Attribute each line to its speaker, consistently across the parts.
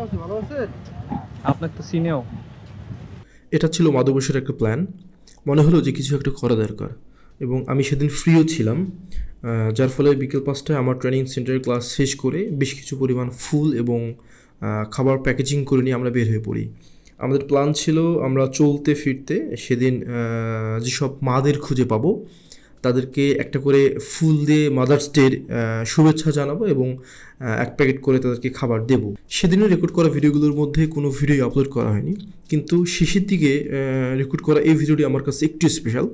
Speaker 1: আছি, ভালো আছেন?
Speaker 2: আপনাকে তো চিনেও।
Speaker 3: এটা ছিল মাদবসের একটা প্ল্যান। মনে হলো যে কিছু একটা করা দরকার এবং আমি সেদিন ফ্রিও ছিলাম, যার ফলে বিকেল 5টায় আমার ট্রেনিং সেন্টারের ক্লাস শেষ করে বেশ কিছু পরিমাণ ফুল এবং খাবার প্যাকেজিং করে নিয়ে আমরা বের হয়ে পড়ি। আমাদের প্ল্যান ছিল আমরা চলতে ফিরতে সেদিন যেসব মাদের খুঁজে পাবো তাদেরকে একটা করে ফুল দিয়ে মাদার্স ডের শুভেচ্ছা জানাবো এবং এক প্যাকেট করে তাদেরকে খাবার দেব। সেদিনও রেকর্ড করা ভিডিওগুলোর মধ্যে কোনো ভিডিও আপলোড করা হয়নি, কিন্তু শেষের দিকে রেকর্ড করা এই ভিডিওটি আমার কাছে একটু স্পেশাল।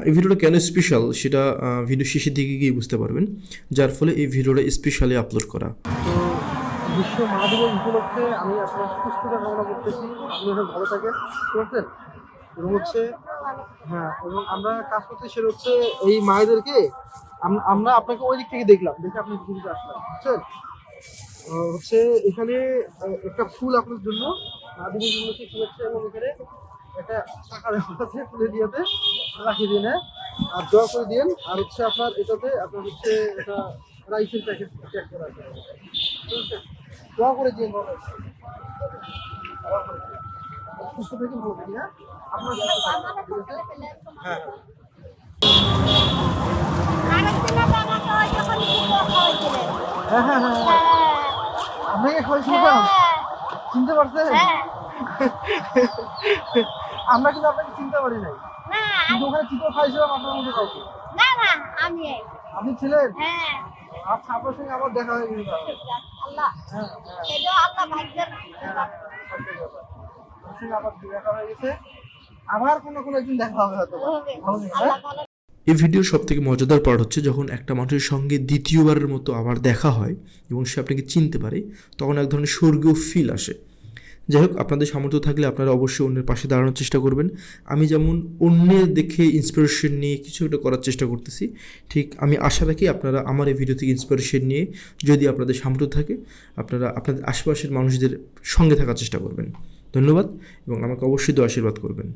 Speaker 3: এই ভিডিওটা কেন স্পেশাল সেটা ভিডিও শেষের দিকে গিয়ে বুঝতে পারবেন, যার ফলে এই ভিডিওটা স্পেশালি আপলোড করা।
Speaker 1: তো বিশ্ব মা দিবস উপলক্ষে আমি আপনার সুস্থতা কামনা করতেছি, আপনি অনেক ভালো থাকেন, ঠিক আছে? এবং হচ্ছে হ্যাঁ, এবং আমরা কাজ করতে সেটা হচ্ছে এই মায়েদেরকে আমরা আপনাকে ওই দিক থেকে দেখলাম, দেখে আপনি পৃথিবীতে আসলাম, বুঝছেন? হচ্ছে এখানে একটা ফুল আপনার জন্য মা দিবস উপলক্ষে শুভেচ্ছা, এবং এখানে একটা টাকা দেওয়া আছে, ফুলে দিয়েতে রাখিয়ে দিন, হ্যাঁ? আর দোয়া করে দিন। আর হচ্ছে আপনার এটাতে আপনার হচ্ছে এটা রাইসের প্যাকেট প্যাক করা আছে, ঠিক আছে? দোয়া করে দিন, সুস্থ থেকে ভালো থাকি, হ্যাঁ? আপনার সুস্থ থাকবেন, ঠিক আছে? হ্যাঁ হ্যাঁ। হ্যাঁ হ্যাঁ হ্যাঁ হ্যাঁ। আপনাকে খাওয়াইছিলাম, চিনতে পারছেন? আমরা কিন্তু আপনাকে চিনতে পারি নাই, কিন্তু ওখানে চিকন খাইছিলাম আপনার মধ্যে কাউকে। আপনি ছিলেন? আচ্ছা, আপনার সঙ্গে আবার দেখা হয়ে গেছিল। হ্যাঁ হ্যাঁ, আপনার সঙ্গে আবার দেখা হয়ে গেছে। আবার কোনো একদিন দেখা হবে হয়তো। ভালো থেকো, হ্যাঁ?
Speaker 3: এই ভিডিওর সবথেকে মজাদার পার্ট হচ্ছে যখন একটা মানুষের সঙ্গে দ্বিতীয়বারের মতো আবার দেখা হয় এবং সে আপনাকে চিনতে পারে, তখন এক ধরনের স্বর্গীয় ফিল আসে। যাই হোক, আপনাদের সামর্থ্য থাকলে আপনারা অবশ্যই অন্যের পাশে দাঁড়ানোর চেষ্টা করবেন। আমি যেমন অন্যের দেখে ইন্সপিরেশন নিয়ে কিছু একটা করার চেষ্টা করতেছি, ঠিক আমি আশা রাখি আপনারা আমার এই ভিডিও থেকে ইন্সপিরেশন নিয়ে, যদি আপনাদের সামর্থ্য থাকে, আপনারা আপনাদের আশেপাশের মানুষদের সঙ্গে থাকার চেষ্টা করবেন। ধন্যবাদ এবং আমাকে অবশ্যই আশীর্বাদ করবেন।